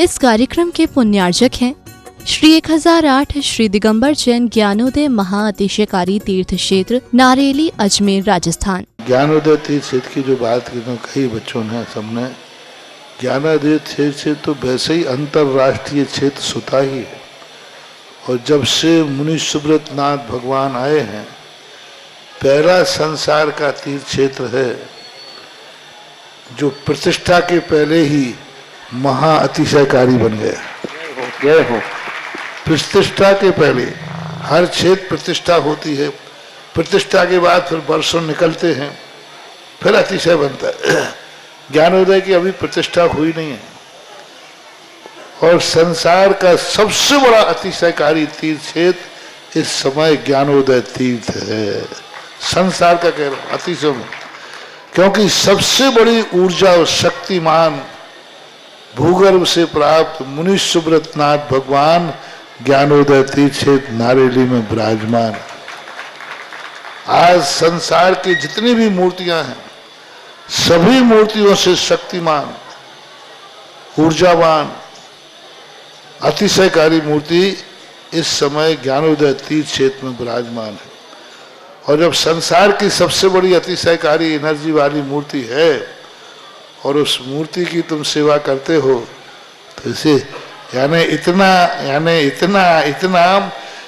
इस कार्यक्रम के पुण्यार्जक हैं श्री 1008 श्री दिगंबर जैन ज्ञानोदय महाअतिशयकारी तीर्थ क्षेत्र नारेली अजमेर राजस्थान। ज्ञानोदय तीर्थ क्षेत्र की जो बात की तो कई बच्चों ने सबने ज्ञानोदय तीर्थ क्षेत्र तो वैसे ही अंतर्राष्ट्रीय क्षेत्र सुता ही है। और जब से मुनि सुब्रत नाथ भगवान आए हैं, पहला संसार का तीर्थ क्षेत्र है जो प्रतिष्ठा के पहले ही महाअतिशयकारी बन गया। जय हो। प्रतिष्ठा के पहले हर क्षेत्र प्रतिष्ठा होती है, प्रतिष्ठा के बाद फिर वर्षों निकलते हैं, फिर अतिशय बनता है। ज्ञानोदय की अभी प्रतिष्ठा हुई नहीं है और संसार का सबसे बड़ा अतिशयकारी तीर्थ क्षेत्र इस समय ज्ञानोदय तीर्थ है। संसार का कह रहा हूं अतिशय में, क्योंकि सबसे बड़ी ऊर्जा और शक्तिमान भूगर्भ से प्राप्त मुनि सुब्रत नाथ भगवान ज्ञानोदय तीर्थ क्षेत्र नारेली में विराजमान। आज संसार की जितनी भी मूर्तियां हैं, सभी मूर्तियों से शक्तिमान, ऊर्जावान, अतिशयकारी मूर्ति इस समय ज्ञानोदय तीर्थ क्षेत्र में विराजमान है। और जब संसार की सबसे बड़ी अतिशयकारी एनर्जी वाली मूर्ति है और उस मूर्ति की तुम सेवा करते हो, तो इसे यानी इतना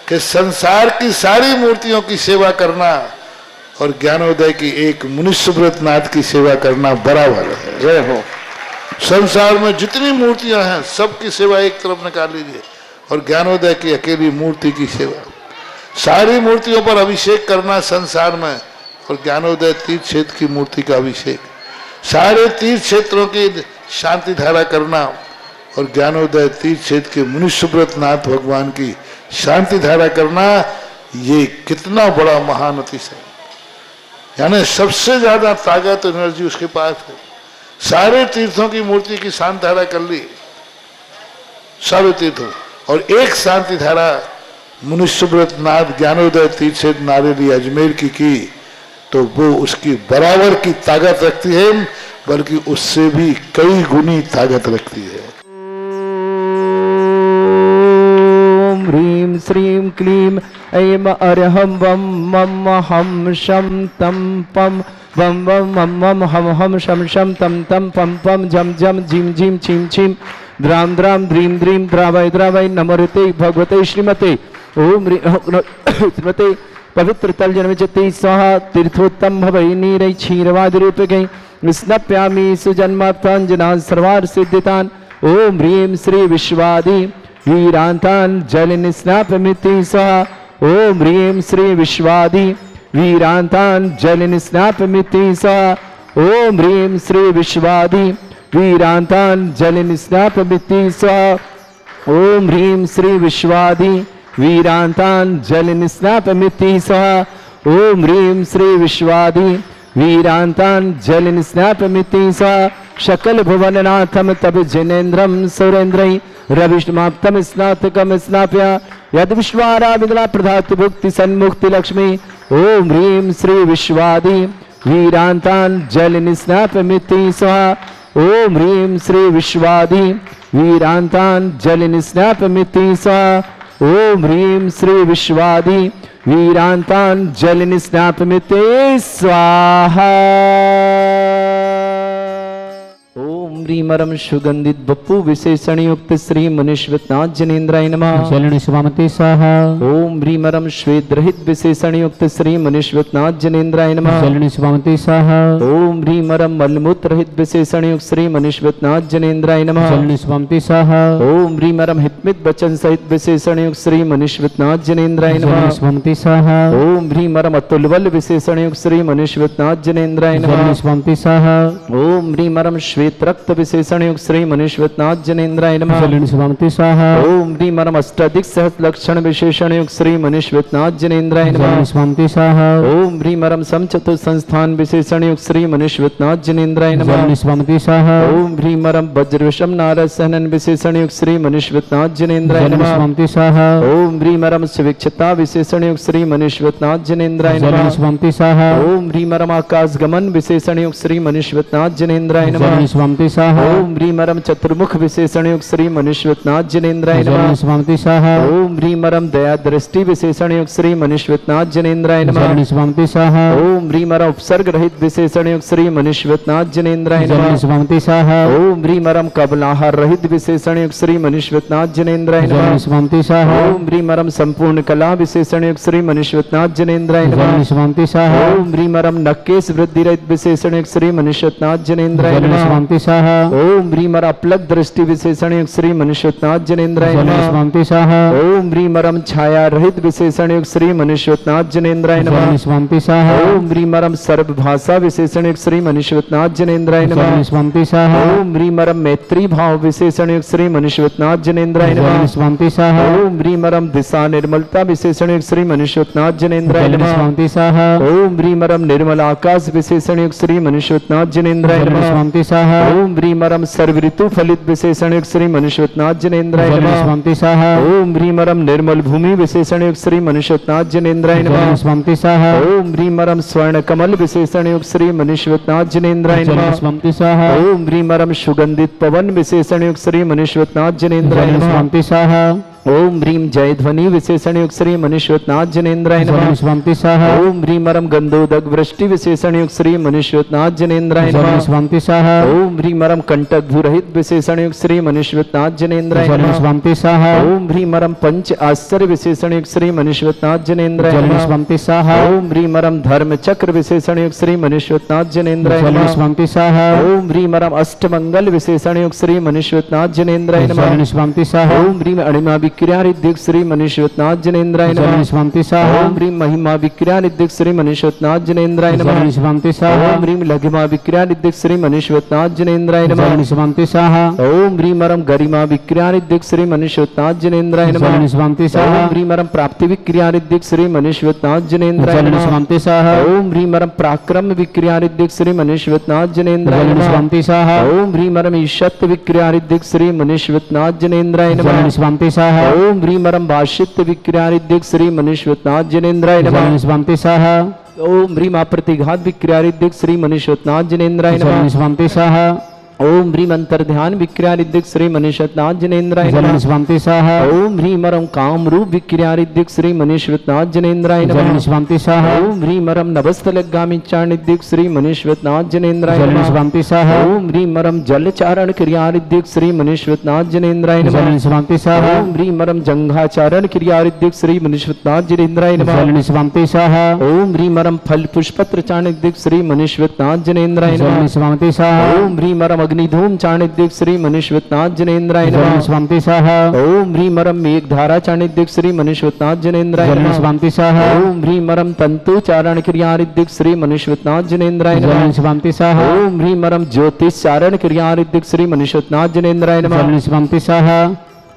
कि संसार की सारी मूर्तियों की सेवा करना और ज्ञानोदय की एक मुनि सुब्रत नाथ की सेवा करना बराबर है। जय हो। संसार में जितनी मूर्तियां हैं सबकी सेवा एक तरफ निकाल लीजिए और ज्ञानोदय की अकेली मूर्ति की सेवा। सारी मूर्तियों पर अभिषेक करना संसार में और ज्ञानोदय तीर्थ क्षेत्र की मूर्ति का अभिषेक, सारे तीर्थ क्षेत्रों की शांति धारा करना और ज्ञानोदय तीर्थ क्षेत्र के मुनि सुब्रत नाथ भगवान की शांति धारा करना, ये कितना बड़ा महान अतिशय। यानी सबसे ज्यादा ताकत एनर्जी उसके पास है। सारे तीर्थों की मूर्ति की शांति धारा कर ली, सारे तीर्थों, और एक शांति धारा मुनि सुब्रत नाथ ज्ञानोदय तीर्थ क्षेत्र नारेली अजमेर की तो वो उसकी बराबर की ताकत रखती है, बल्कि उससे भी कई गुनी ताकत रखती है। ओम ह्रीं श्रीं क्लीं ऐं अरहं वं मम हम शम तम पम वम वम मम मम हम हम शम शम तम तम पम पम जम जम जिम जिम छिम छिम द्राम द्राम द्रीम द्रीम द्रावय द्रावय नमोते भगवते श्रीमते ओम श्रीमते पवित्र तल जन्मचते स्वाहा तीर्थोत्तम भवै नीरै क्षीरवाद रूपकै स्नप्यामि सुजन्माप्तांजना सर्वार सिद्धितान ओम ह्रीं श्री विश्वादि वीरांतान जल स्नापमिति स्वाहा ओम ह्रीं श्री विश्वादि वीरांतान जल स्नापमिति स्वाहा ओम ह्रीं श्री विश्वादि वीरांतान जल स्नापमिति स्वाहा ओम ह्रीं श्री विश्वादि वीरांतान जल स्नापमिति स्वाहा ओम ह्रीं श्री विश्वादि वीरांतान जल स्नापमिति स्वाहा शकल भुवननाथम तब जिनेन्द्रम सुरेन्द्रै रविष्माप्तम स्नातकम स्नाप्य यद विश्वाराविदला प्रधातु भुक्ति सन्मुक्ति लक्ष्मी ओम ह्रीं श्री विश्वादि वीरांतान जल स्नापमिति स्वाहा ओम ह्रीं श्री विश्वादि वीरांतान जल स्नापमिति स्वाहा ओम ह्रीं श्री विश्वादि वीरांतान जल स्नापमिति स्वाहा। ओम ह्रीमरम सुगंधित बप्पु विशेषण युक्त श्री मुनिश्वतनाथ जनेन्द्राय नमः। शरण शिवामते स्वाहा। ओम ह्रीमरम श्वेत रहित विशेषण युक्त श्री मुनिश्वतनाथ जनेन्द्राय नमः। शरण शिवामते स्वाहा। ओम ह्रीमरम मलमूत्र रहित विशेषण युक्त श्री मुनिश्वतनाथ जनेन्द्राय नमः। शरण शिवामते स्वाहा। ओम ह्रीमरम हितमित वचन सहित विशेषण युक्त श्री मुनिश्वतनाथ जनेन्द्राय नमः। शरण शिवामते स्वाहा। ओम ह्रीमरम अतुलबल विशेषण युक्त श्री मुनिश्वतनाथ जनेन्द्राय नमः। शरण शिवामते स्वाहा। ओम ह्रीमरम श्वेत रक्त विशेषण युक्त श्री मुनिश्वतनाथ जनेन्द्राय नमः। शरण शिवामते स्वाहा। ओम ह्रीमरम अष्टाधिक सहस्र लक्षण विशेषण युक्त श्री मुनिश्वतनाथ जनेन्द्राय नमः। शरण शिवामते स्वाहा। ओम ह्रीमरम समचतुर संस्थान विशेषण युक्त श्री मुनिश्वतनाथ जनेन्द्राय नमः। शरण शिवामते स्वाहा। ओम ह्रीमरम वज्रविषम नारद सहनन विशेषण युक्त श्री मुनिश्वतनाथ जनेन्द्राय शरण नमः। शिवामते स्वाहा। ओम ह्रीमरम सुविक्षता विशेषण युक्त श्री मुनिश्वतनाथ जनेन्द्राय शरण नमः। शिवामते स्वाहा। ओम ह्रीमरम आकाश गमन विशेषण युक्त श्री मुनिश्वतनाथ जनेन्द्राय नमः। शरण शिवामते स्वाहा। स्वाहा ओम ह्रीमरम चतुर्मुख विशेषण युक्त श्री मनुष्यनाथ जिनेन्द्राय जलन नमः। स्वामी स्वाहा ओम ह्रीमरम दया दृष्टि विशेषण युक्त श्री मनुष्यनाथ जिनेन्द्राय नमः। जलन स्वामी स्वाहा ओम ह्रीमरम उपसर्ग रहित विशेषण युक्त श्री मनुष्यनाथ जिनेन्द्राय जलन नमः। स्वामी स्वाहा ओम ह्रीमरम कबलाहार रहित विशेषण युक्त श्री मनुष्यनाथ जिनेन्द्राय जलन नमः। स्वामी स्वाहा ओम ह्रीमरम संपूर्ण कला विशेषण युक्त श्री मनुष्यनाथ जिनेन्द्राय जलन नमः। स्वामी स्वाहा ओम ह्रीमरम नक्केश वृद्धि रहित विशेषण युक्त श्री मनुष्यनाथ जिनेन्द्राय जलन नमः। स्वामी स्वाहा ओम ह्रीमर अपलक दृष्टि विशेषण युक्त श्री मनुष्यनाथ जिनेन्द्राय जलन नमः। स्वामी स्वाहा ओम ह्रीमरम छाया रहित विशेषण युक्त श्री मनुष्यनाथ जिनेन्द्राय जलन नमः। स्वामी स्वाहा ओम ह्रीमरम सर्व भाषा विशेषण युक्त श्री मनुष्यनाथ जिनेन्द्राय जलन नमः। स्वामी स्वाहा ओम ह्रीमरम मैत्री भाव विशेषण युक्त श्री मनुष्यनाथ जिनेन्द्राय जलन नमः। स्वामी स्वाहा ओम ह्रीमरम दिशा निर्मलता विशेषण युक्त श्री मनुष्यनाथ जिनेन्द्राय जलन नमः। स्वामी स्वाहा ओम ह्रीमरम निर्मल आकाश विशेषण युक्त श्री मनुष्यनाथ जिनेन्द्राय जलन नमः। स्वामी स्वाहा ओम ह्रीमरम सर्व ऋतु फलित विशेषण युक्त श्री मनुष्यनाथ जिनेन्द्राय जलन नमः। स्वामी स्वाहा ओम ह्रीमरम निर्मल भूमि विशेषण युक्त श्री मनुष्यनाथ जिनेन्द्राय जलन नमः। स्वामी स्वाहा ओम ह्रीमरम स्वर्ण कमल विशेषण युक्त श्री मनुष्यनाथ जिनेन्द्राय जलन नमः। स्वामी स्वाहा ओम ह्रीमरम सुगंधित पवन विशेषण युक्त श्री मनुष्यनाथ जिनेन्द्राय जलन नमः। स्वामी स्वाहा ओम ह्रीम जय ध्वनि विशेषण युक्त श्री मनुष्यनाथ जिनेन्द्राय जलन नमः। स्वामी स्वाहा ओम ह्रीमरम गंधोदक वृष्टि विशेषण युक्त श्री मनुष्यनाथ जिनेन्द्राय जलन नमः। स्वामी स्वाहा ओम ह्रीमरम कंटक भूरहित विशेषण युक्त श्री मनुष्यनाथ जिनेन्द्राय जलन नमः। स्वामी स्वाहा ओम ह्रीमरम पंच आश्चर्य विशेषण युक्त श्री मनुष्यनाथ जिनेन्द्राय जलन नमः। स्वामी स्वाहा ओम ह्रीमरम धर्म चक्र विशेषण युक्त श्री मनुष्यनाथ जिनेन्द्राय जलन नमः। स्वामी स्वाहा ओम ह्रीमरम अष्टमंगल विशेषण युक्त श्री मनुष्यनाथ जिनेन्द्राय नमः। जलन स्वामी स्वाहा ओम ह्रीम अणिमा विक्रिया रिद्धिक श्री मनुष्यनाथ जिनेन्द्राय जलन नमः। स्वामी स्वाहा ओम ह्रीम महिमा विक्रिया रिद्धिक श्री मनुष्यनाथ जिनेन्द्राय जलन नमः। स्वामी स्वाहा ओम ह्रीम लघिमा विक्रिया रिद्धिक श्री मनुष्यनाथ जिनेन्द्राय नमः। जलन स्वामी स्वाहा ओम ह्रीमरम गरिमा विक्रिया रिद्धिक श्री मनुष्यनाथ जिनेन्द्राय नमः। जलन स्वामी स्वाहा ओम ह्रीमरम प्राप्ति विक्रिया रिद्धिक श्री मनुष्यनाथ जिनेन्द्राय जलन नमः। स्वामी स्वाहा ओम ह्रीमरम पराक्रम विक्रिया रिद्धिक श्री मनुष्यनाथ जिनेन्द्राय जलन नमः। स्वामी स्वाहा ओम ह्रीमरम ईशत विक्रिया रिद्धिक श्री मनुष्यनाथ जिनेन्द्राय जलन नमः। स्वामी स्वाहा ओम ह्रीमरम भाषित विक्रिया रिद्धिक श्री मनुष्यनाथ जिनेन्द्राय जलन नमः। स्वामी स्वाहा ओम ह्रीम प्रतिघात विक्रिया रिद्धिक श्री मनुष्यनाथ जिनेन्द्राय जलन नमः। स्वामी स्वाहा ओम ह्रीम अंतर्ध्यान विक्रिया रिद्धिक श्री मनुष्यनाथ जिनेन्द्राय जलन नमः। स्वामी स्वाहा ओम ह्रीमरम काम रूप विक्रिया रिद्धिक श्री मनुष्यनाथ जिनेन्द्राय जलन नमः। स्वामी स्वाहा ओम ह्रीमरम नभस्थलगामी चारणिद्धिक श्री मनुष्यनाथ जिनेन्द्राय जलन नमः। स्वामी स्वाहा ओम ह्रीमरम जल चारण क्रिया रिद्धिक श्री मनुष्यनाथ जिनेन्द्राय नमः। जलन स्वामी स्वाहा ओम ह्रीमरम जंघाचारण क्रिया रिद्धिक श्री मनुष्यनाथ जिनेन्द्राय नमः। जलन स्वामी स्वाहा ओम ह्रीमरम फल पुष्पत्र चाणिद्धिक श्री मनुष्यनाथ जिनेन्द्राय जलन नमः। स्वामी स्वाहा ओम ह्रीमरम अग्निधूम चाणिद्धिक श्री मनुष्यनाथ जिनेन्द्राय जलन नमः। स्वामी स्वाहा ओम ह्रीमरम मेघधारा चाणिद्धिक श्री मनुष्यनाथ जिनेन्द्राय जलन नमः। स्वामी स्वाहा ओम ह्रीमरम तंतु चारण क्रिया रिद्धिक श्री मनुष्यनाथ जिनेन्द्राय जलन नमः। स्वामी स्वाहा ओम ह्रीमरम ज्योतिष चारण क्रिया रिद्धिक श्री मनुष्यनाथ जिनेन्द्राय नमः। जलन स्वामी स्वाहा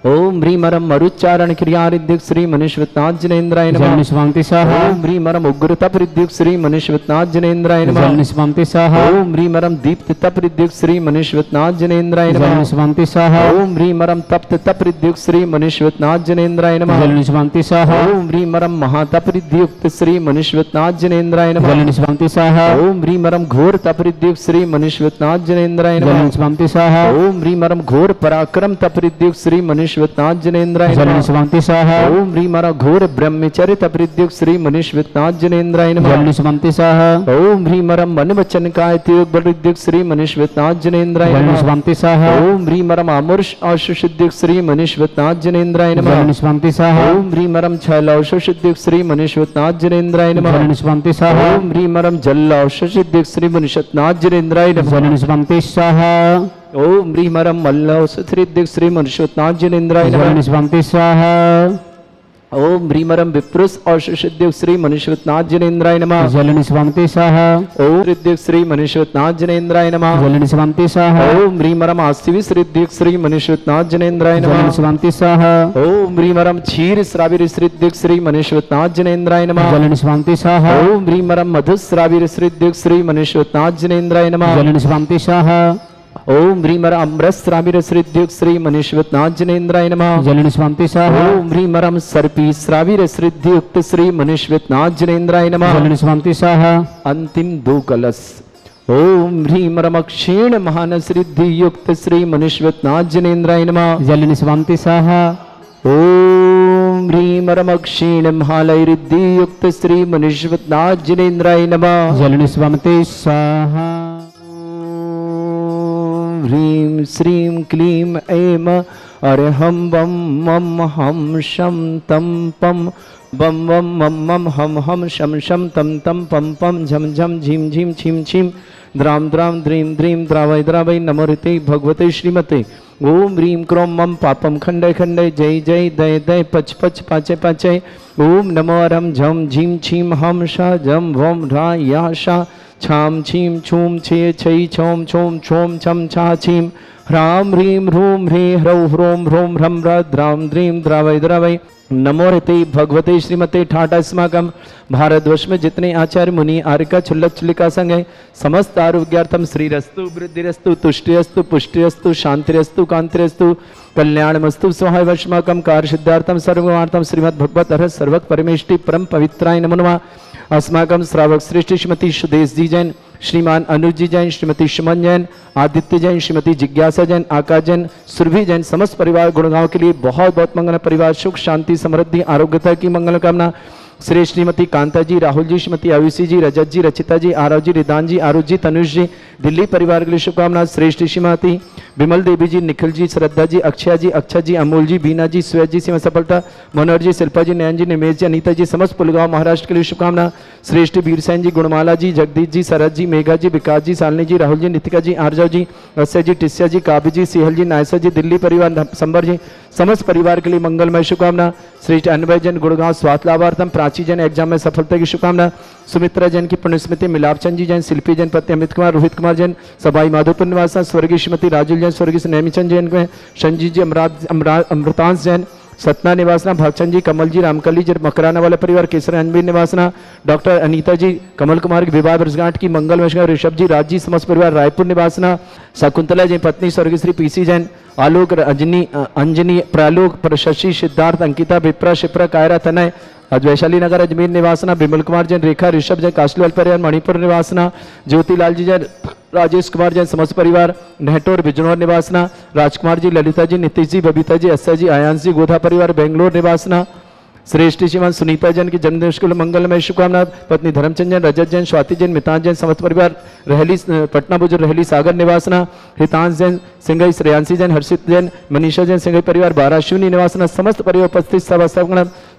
ओम ह्रीमरम मरुच्चारण क्रिया रिद्धिक श्री मनुष्यनाथ जिनेन्द्राय नमः। जलन स्वामी स्वाहा ओम ह्रीमरम उग्र तप रिद्धिक श्री मनुष्यनाथ जिनेन्द्राय नमः। जलन स्वामी स्वाहा ओम ह्रीमरम दीप्त तप रिद्धिक श्री मनुष्यनाथ जिनेन्द्राय जलन नमः। स्वामी स्वाहा ओम ह्रीमरम तप्त तप रिद्धिक श्री मनुष्यनाथ जिनेन्द्राय नमः। जलन स्वामी स्वाहा ओम ह्रीमरम महातप रिद्धियुक्त श्री मनुष्यनाथ जिनेन्द्राय नमः। जलन स्वामी स्वाहा ओम ह्रीमरम घोर तप रिद्धियुक्त श्री मनुष्यनाथ जिनेन्द्राय नमः। जलन स्वामी स्वाहा ओम ह्रीमरम घोर पराक्रम तप रिद्धियुक्त श्री मनुष्यनाथ जिनेन्द्राय जलन नमः। स्वामी स्वाहा ओम ह्रीमरम घोर ब्रह्मचर्य तप रिद्धियुक्त श्री मनुष्यनाथ जिनेन्द्राय नमः। जलन स्वामी स्वाहा ओम ह्रीमरम मन वचन काय त्याग बल रिद्धियुक्त श्री मनुष्यनाथ जिनेन्द्राय जलन नमः। स्वामी स्वाहा ओम ह्रीमरम अमृष आशुषिद्धियुक्त श्री मनुष्यनाथ जिनेन्द्राय नमः। जलन स्वामी स्वाहा ओम ह्रीमरम छैलौषुषिद्धियुक्त श्री मनुष्यनाथ जिनेन्द्राय नमः। जलन स्वामी स्वाहा ओम ह्रीमरम जल्लौषुषिद्धियुक्त श्री मनुष्यनाथ जिनेन्द्राय नमः। जलन स्वामी स्वाहा ओम ह्रीमरम मल्लौषुषिद्धियुक्त श्री मनुष्यनाथ जिनेन्द्राय जलन नमः। स्वामी स्वाहा ओम ह्रीमरम विप्रुष आशुषिद्धियुक्त श्री मनुष्यनाथ जिनेन्द्राय नमः। जलन स्वामी स्वाहा ओम रिद्धियुक्त श्री मनुष्यनाथ जिनेन्द्राय नमः। जलन स्वामी स्वाहा ओम ह्रीमरम आशीविष रिद्धियुक्त श्री मनुष्यनाथ जिनेन्द्राय जलन नमः। स्वामी स्वाहा ओम ह्रीमरम क्षीर श्राविर रिद्धियुक्त श्री मनुष्यनाथ जिनेन्द्राय नमः। जलन स्वामी स्वाहा ओम ह्रीमरम मधुश्राविर रिद्धियुक्त श्री मनुष्यनाथ जिनेन्द्राय नमः। जलन स्वामी स्वाहा ओम ह्रीमरम अम्रश्राविर रिद्धियुक्त श्री मनुष्यनाथ जिनेन्द्राय नमः। जलन स्वामी स्वाहा ओम ह्रीमरम सर्पी श्राविर रिद्धियुक्त श्री मनुष्यनाथ जिनेन्द्राय नमः। जलन स्वामी स्वाहा अंतिम 2 कलश। ओम ह्रीम रमक्षीण महानसरिद्धि युक्त श्री मनुष्यवतनाथ जनेन्द्राय नमः। जल स्वामी स्वाहा ओम ह्रीम रमक्षीण महालयरिद्धि युक्त श्री मनुष्यवतनाथ जनेन्द्राय नमः। जल स्वामी स्वाहा ओम ह्रीम श्रीम क्लीम ऐम अरहम वम मम हम शम तम पम बम वम मम मम हम शम शम तम तम पम पम झम झम झीम झीम छीम छीम द्राम द्राम द्रीम द्रीम द्रावय द्रावय नमोरिते भगवते श्रीमते। ओम ह्रीम क्रोम मम पापम खंडय खंडय जय जय दय दय पच पच पाचय पाचय। ओम नमो रम झम झीम छीम हम शा जम वम रा या शा छाम छीम छूम छे छई छोम छोम छोम छम छा छीम ह्राम ह्रीम ह्रूम ह्रे ह्रौ ह्रोम ह्रोम ह्रम द्राम द्रीम द्रावय द्रावय नमो रते भगवते श्रीमते ठाटा अस्माकम। भारतवर्ष में जितने आचार्य मुनि आर्यका छुल्लक छुल्लिका संघ है समस्त आरोग्यार्थम श्रीरस्तु वृद्धिरस्तु तुष्टिरस्तु पुष्टिरस्तु शांतिरस्तु कांतिरस्तु कल्याणमस्तु स्वाहा वश्माकम कार्य सिद्धार्थम सर्वमार्थम श्रीमद् भगवत अर्हत सर्वक परमेष्टि परम पवित्राय नमो नमः। अस्माकम श्रावक श्रेष्ठ श्रीमती सुदेश जी जैन, श्रीमान अनुज जी जैन, श्रीमती सुमन जैन, आदित्य जैन, श्रीमती जिज्ञासा जैन, आकाश जैन, सुरभि जैन समस्त परिवार गुणगांव के लिए बहुत बहुत मंगल। परिवार सुख शांति समृद्धि आरोग्यता की मंगल कामना। श्री श्रीमती कांता जी, राहुल जी, श्रीमती आयुषी जी, रजत जी, रचिता जी, आरव जी, रिदान जी, आरुष जी, तनुष जी, दिल्ली परिवार के लिए शुभकामना। श्रेष्ठ श्रीमती विमल देवी जी, निखिल जी, श्रद्धा जी, अक्षय जी, अक्षय जी, अमोल जी, बीना जी, श्वेत जी, सीमा सफलता, मनोहर जी, शिल्पा जी, नयन जी, निमेश जी, अनीता जी समस्त पुलगांव महाराष्ट्र के लिए शुभकामना। श्रेष्ठ वीरसेन जी, गुणमाला जी, जगदीश जी, शरद जी, मेघा जी, विकास जी, सालनी जी, राहुल जी, नितिका जी, आरजव जी, अक्षय जी, टिस्या जी, काव्य जी, सिहल जी, नायसा जी, दिल्ली परिवार संबर जी समस्त परिवार के लिए मंगलमय शुभकामना। श्रेष्ठ अनवय जन गुड़गांव स्वास्थ्य लाभार्थम, प्राची जन एग्जाम में सफलता की शुभकामना। सुमित्रा जैन की पुण्यस्मृति, मिलापचंद जी जैन, शिल्पी जैन, पति अमित कुमार, रोहित कुमार जैन, सबाई माधोपुर निवासा, स्वर्गीय श्रीमती राजुल जैन, स्वर्गीय नेमीचंद जैन में, संजीव जी, अमृतांश जैन, सतना निवासना, भागचंद जी, कमल जी, रामकली जी, मकराना वाला परिवार, केसर अनबीर निवासना, डॉक्टर अनीता जी, कमल कुमार की विवाह वर्षगांठ की मंगल वैष्णव, ऋषभ जी, राज जी समस्त परिवार रायपुर निवासना, शकुंतला जी पत्नी स्वर्गीय श्री पीसी जैन, आलोक, अंजनी, प्रालोक, शशि, सिद्धार्थ, अंकिता, विप्रा, शिप्रा, कायरा, तनय, वैशाली नगर अजमेर निवासना, विमल कुमार जैन, रेखा, ऋषभ जैन, काशलीवाल परिवार मणिपुर निवासना, ज्योतिलाल जी जैन, राजेश कुमार जैन समस्त परिवार नेहटोर बिजनौर निवासना, राजकुमार जी, ललिता जी, नीतीश जी, बबीता जी, अस्सा जी, आयांश जी, गोधा परिवार बेंगलोर निवासना। श्रेष्ठ श्रीमान सुनीता जैन की जन्मदिन के लिए मंगलमय शुभकामना। पत्नी धर्मचंद जैन, रजत जैन, स्वाति जैन, मितान जैन समस्त परिवार रहली पटना बुजुर्ग रहली सागर निवासना, हितांश जैन, सिंगई, श्रेयांशी जैन, हर्षित जैन, मनीषा जैन, सिंगई परिवार बाराशिवनी निवासना समस्त परिवार उपस्थित सभा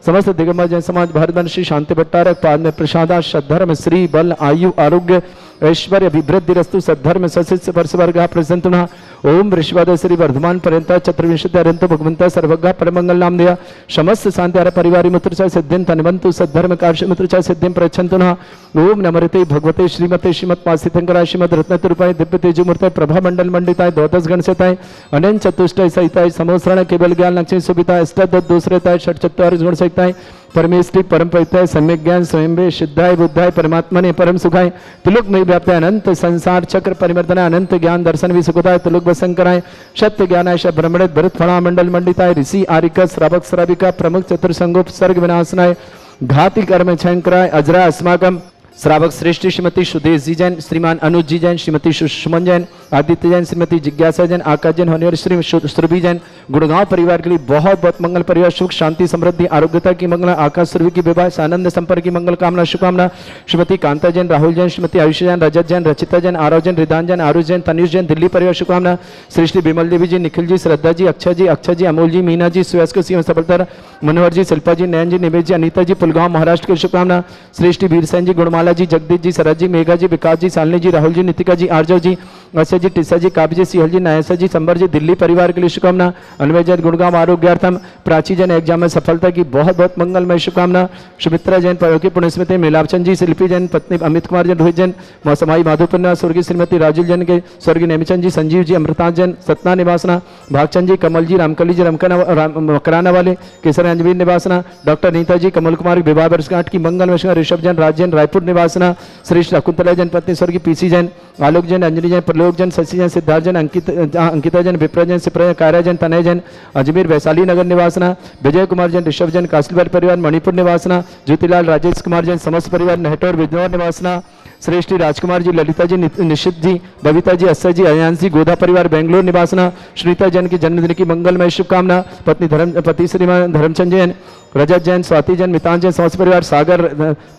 समस्त दिगंबर जैन समाज भारत श्री शांति भट्टारक पाद में प्रसादा सद्धर्म श्री बल आयु आरोग्य ऐश्वर्य अभिवृद्धि रस्तु सद्धर्म सशिष्य वर्षवर्ग प्रसन्ना। ओम वृषभाद श्री वर्धमान पर्यंत चतुर्विंशति अरंत भगवंता सर्वज्ञ परमंगल नाम दिया समस्त शांति परिवार मुत्रचा सिद्धिं तन्वन्तु सद्धर्म कार्य मुत्रचा सिद्धिं प्रच्छन्तु नः। ओम नमरते भगवते श्रीमते श्रीमत् पासितंकराय श्रीमद रत्नतरूपाय दिव्य तेजोमूर्ताय प्रभा मंडल मंडिताय द्वादश गणसेताय अनंत चतुष्टय सहिताय समोसरण केवल ज्ञान लक्ष्मी सुविताय अष्टदश दूसरेताय षट चत्वारिश गुण सहिताय परमेष्टि परम पवित्राय सम्यक ज्ञान स्वयं सिद्धाय बुद्धाय परमात्मने परम सुखाय तुलुक में व्याप्त अनंत संसार चक्र परिवर्तन अनंत ज्ञान दर्शन विसुखताय तुलुक वसंकराय सत्य ज्ञानाय ब्रह्मणित भरत फणा मंडल मंडिताय ऋषि आरिका श्रावक श्राविका प्रमुख चतुर्संगोप सर्ग विनाशनाय घाति कर्म छंकराय अजरा अस्माकम। श्रावक श्रेष्ठ श्रीमती सुदेश जी जैन, श्रीमान अनुज जी जैन, श्रीमती सुमन जैन, आदित्य जैन, श्रीमती जिज्ञासा जैन, आकाश जैन, होने श्री सुरभि जैन गुड़गांव परिवार के लिए बहुत बहुत मंगल। परिवार सुख शांति समृद्धि आरोग्यता की मंगल। आकाश सुरभि की विवाह आनंद संपर्क की मंगल कामना शुभकामना। श्रीमती कांता जैन, राहुल जैन, श्रीमती आयुष जैन, रजत जैन, रचिता जैन, आरव जैन, रिदान जैन, आरुष जैन, तनुष जैन दिल्ली परिवार शुभकामना। श्री श्री विमल देवी जी, निखिल जी, श्रद्धा जी, अक्षय जी, अमोल जी, मीना जी, सुयस्क सिंह सफलता, मनोहर जी, शिल्पा जी, नयन जी, निवेश जी, अनीता जी पुलगांव महाराष्ट्र की शुभकामना। श्री श्री वीरसेन जी, गुणमाला जी, जगदीश जी, शरद जी, मेघा जी, विकास जी, सालनी जी, राहुल जी, नितिका जी, आरजव जी, अक्षय जी, टिस्सा जी, काव्य जी, सिहल जी, नायसा जी, संबर जी दिल्ली परिवार के लिए शुभकामना। अनवय जैन गुड़गांव आरोग्यार्थम, प्राची जैन एग्जाम में सफलता की बहुत बहुत मंगलमय शुभकामना। सुमित्रा जैन की पुण्यस्मृति, मिलापचंद जी, शिल्पी जैन, पत्नी अमित कुमार जैन, रोहित जैन, समाई माधोपुर स्वर्गीय श्रीमती राजुल जैन के स्वर्गीय नेमीचंद जी, संजीव जी, अमृतांश जैन, सतना निवासना, भागचंद जी, कमल जी, रामकली जी, मकराना वाले, केसर अंजवीर निवासना, डॉक्टर नीता जी, कमल कुमार विवाह वर्षगांठ की मंगल वैष्णव, ऋषभ जैन, राज जैन, रायपुर निवासना, श्री शकुंतला जैन, पत्नी स्वर्गीय पीसी जैन, आलोक जैन, अंजनी जैन, त्रिलोकजन, शशिजन, सिद्धार्थजन, अंकिताजन, विप्रजन, सिप्रजन, कायराजन, तनयजन, अजमेर वैशाली नगर निवासना, विजय कुमार जन, ऋषभजन, कासलीवाल परिवार मणिपुर निवासना, ज्योतिलाल राजेश कुमार जन, समस्त परिवार नहटौर बिजनौर निवासना, श्रेष्ठी राजकुमार जी, ललिता जी, निशित जी, बबीता जी, अस्सर जी, अयांश जी, गोधा परिवार बेंगलोर निवासना, श्रीता जैन की जन्मदिन की मंगलमय शुभकामना, पति श्रीमान धर्मचंद जैन, रजत जैन, स्वाति जैन, मितान जैन, समस्त परिवार सागर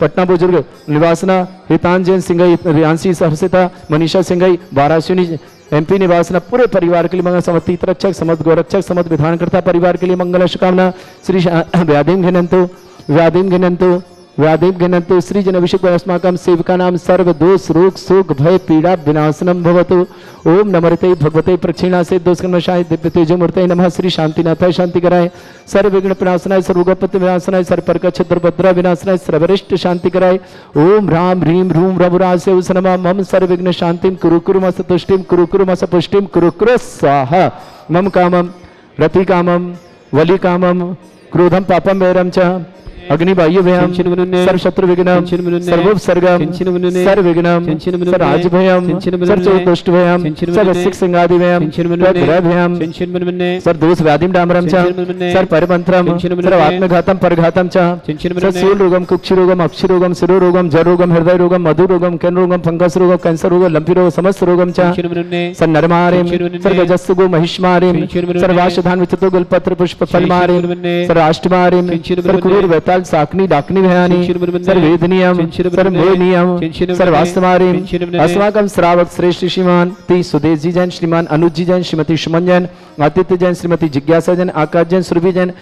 पटना बुजुर्ग निवासना, हितान जैन, सिंगई, रियांशी सहर्षिता, मनीषा सिंगई, वाराणसी MP निवासना, पूरे परिवार के लिए मंगल, समस्त तीर्थरक्षक, समस्त गोरक्षक, समस्त विधानकर्ता परिवार के लिए मंगल शुभकामना। श्री व्याधिम घनंतु श्री जन अभिषेक अस्माकं सेवका नाम सर्व दोष रोग शोक भय पीड़ा विनाशनम भवतु। ओम नमर्ते भगवते प्रक्षिणासे दोषकर्मशाय दिव्य तेजो मूर्ते नमः। श्री शांतिनाथाय शांति कराय, सर्व विघ्न विनाशनाय, सर्वगपति विनाशनाय, सर्वपर्क छद्रभद्रा विनाशनाय, सर्वरिष्ट शांति कराय। ओम राम ह्रीम रूम रघुरासे नमः। मम सर्व विघ्न शांतिम कुरु कुरु मस तुष्टिम कुरु कुरु मस पुष्टिम कुरु कुरु स्वाहा। मम कामम रति कामम वली कामम क्रोधम पापम वैरम च अग्निबाह्य भयम सर्वशत्रु विघ्नम सर्वोपसर्गम सर्वविघ्नम सर्वराजभयम सर्वदुष्ट भयम सर्वसिक सिंगादि भयम सर्वग्रह भयम सर्वदोष व्याधिम डामरम च सर्वपरिमंत्रम सर्वात्मघातम परघातम च सर्वशूल रोगम कुक्षि रोगम अक्षि रोगम शिरो रोगम जर रोगम हृदय रोगम मधु रोगम कैन रोगम फंगस रोगम कैंसर रोगम लंपी रोग समस्त रोगम च सर्वनरमारिम सर्वजस्सुगो महिष्मारिम सर्वाशधान विचितो गुलपत्र पुष्प फलमारिम सर्वाष्टमारिम सर्वकुरूर वेताल साकनी डाकनी भयानी सर्वेदनियम सर्वमोहनियम सर्वास्तमारिम अस्माकं श्रावक श्रेष्ठ श्रीमान ती सुदेश जी जैन, श्रीमान अनुज जी जैन, श्रीमती सुमन जैन, आदित्य जैन, श्रीमती जिज्ञासा जैन, आकाश जैन, सुरभि जैन,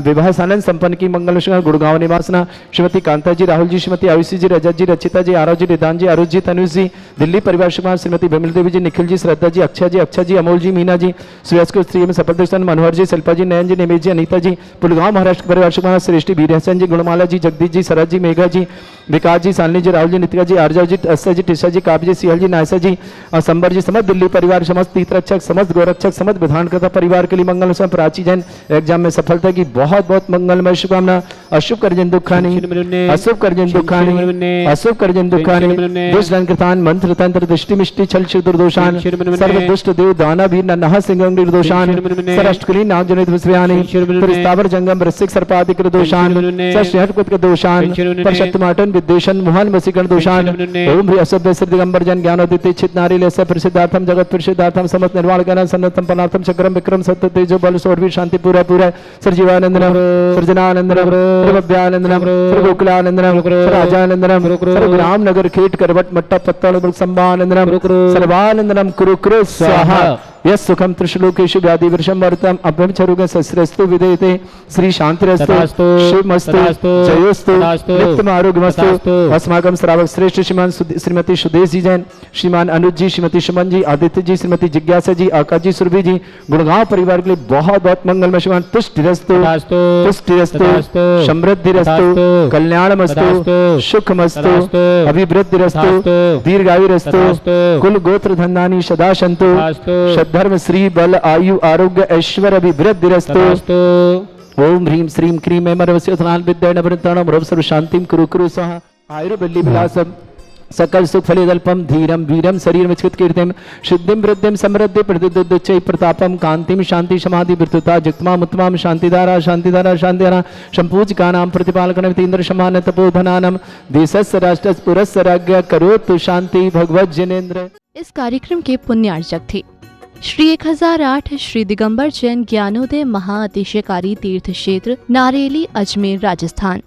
विवाह सानंद संपन्न की मंगल गुड़गांव निवासना, श्रीमती कांता जी, राहुल जी, श्रीमती आयुषी जी, रजत जी, रचिता जी, आरव जी, रिदान जी, अरुज जी, तनुज जी, दिल्ली परिवार शुभकामना, श्रीमती बिमल देवी जी, निखिल जी, श्रद्धा जी, अक्षा जी, अमोल जी, मीना जी, श्रेयस्कर स्त्री में सफल दर्शन, मनोहर जी, शिल्पा जी, नयन जी, निमेश जी, अनीता जी, पुलगांव महाराष्ट्र परिवार शुभकामना, श्रेष्ठी वीर हसन जी, गुणमाला जी, जगदीश जी, सरद जी, मेघा जी, विकास जी, सालनी जी, राहुल जी, नितिका जी, आरजा जी, अस्सा जी, टिशा जी, काव्य जी, सिहल जी, नायसा जी, संबर जी, समस्त दिल्ली परिवार, समस्त तीर्थरक्षक, समस्त गोरक्षक, समस्त विधानकर्ता परिवार के लिए मंगल। प्राची जैन एग्जाम में सफलता की बहुत बहुत मंगलमय शुभकामना। अशुभ कर्जन दुखानी, अशुभ कर्जन दुखानी, अशुभ कर्जन दुखानी, दुष्ट कृतान मंत्र तंत्र दृष्टि मिष्टि छल दुर्दोषान सर्व दुष्ट देव दाना भी नहा सिंह निर्दोषान सरष्टकुली नाग जनित विस्व्यानि स्थावर जंगम वृश्चिक सर्पादिक दोषान सष्टकुत दोषान परशतमाटन विद्वेषण मोहन वसीकरण दोषान। ओम भी असभ्य सिद्ध दिगंबर जन ज्ञानोदित चित नारी लेस प्रसिद्धार्थम जगत प्रसिद्धार्थम समस्त निर्वाण गण सन्नतम पनार्थम चक्रम विक्रम सत्य तेजो बल सौरवी शांति पूरा पूरा सर्जीवानंदनम सर्जनानंदनम सर्वभ्यानंदनम सर्वगोकुलानंदनम सर्वराजानंदनम सर्वग्राम नगर खेट करवट मट्टा पत्तल संभानंदनम सर्वानंदनम कुरु कुरु स्वाहा। यस सुखम त्रिशलोकेषु व्याधि वृषम वर्तम अभ्यमचरुग सस्रस्तु विदेते श्री शांतिरस्तु शिवमस्तु जयोस्तु नित्यम आरोग्यमस्तु। अस्माकं श्रावक श्रेष्ठ श्रीमान श्रीमती सुदेश जी जैन, श्रीमान अनुज जी, श्रीमती सुमन जी, आदित्य जी, श्रीमती जिज्ञासा जी, आकाश जी, सुरभि जी, गुड़गांव परिवार के लिए बहुत बहुत मंगलमय श्रीमान तुष्टिरस्तु तुष्टिरस्तु समृद्धिरस्तु कल्याणमस्तु सुखमस्तु अभिवृद्धिरस्तु दीर्घायुरस्तु कुल गोत्र धन्यानि सदा सन्तु धर्म श्री बल आयु आरोग्य ऐश्वर्य अभिवृद्धिरस्तु। ओम ह्रीम श्रीम क्रीम एमरवस्यथनाल विद्येन वृत्ताणम रव सर्व शांतिम कुरु कुरु स्वाहा। आयुर्बल्ली विलासम सकल सुख फलिदल्पम धीरम वीरम शरीर मिच्छित कीर्तिम सिद्धिम वृद्धिम समृद्धि प्रतिदुच्चै प्रतापम कांतिम शांति समाधि वृत्तता जगतमाम उत्तमाम शांतिधारा शांतिधारा शांतिधारा संपूजका नाम प्रतिपालकन इंद्र समान तपोधनानम देशस्य राष्ट्रस्य पुरस्य राज्ञ करोतु शांति भगवत जिनेन्द्र। इस कार्यक्रम के पुण्यार्चक थे श्री 1008 श्री दिगंबर जैन ज्ञानोदय महाअतिशयकारी तीर्थ क्षेत्र नारेली अजमेर राजस्थान।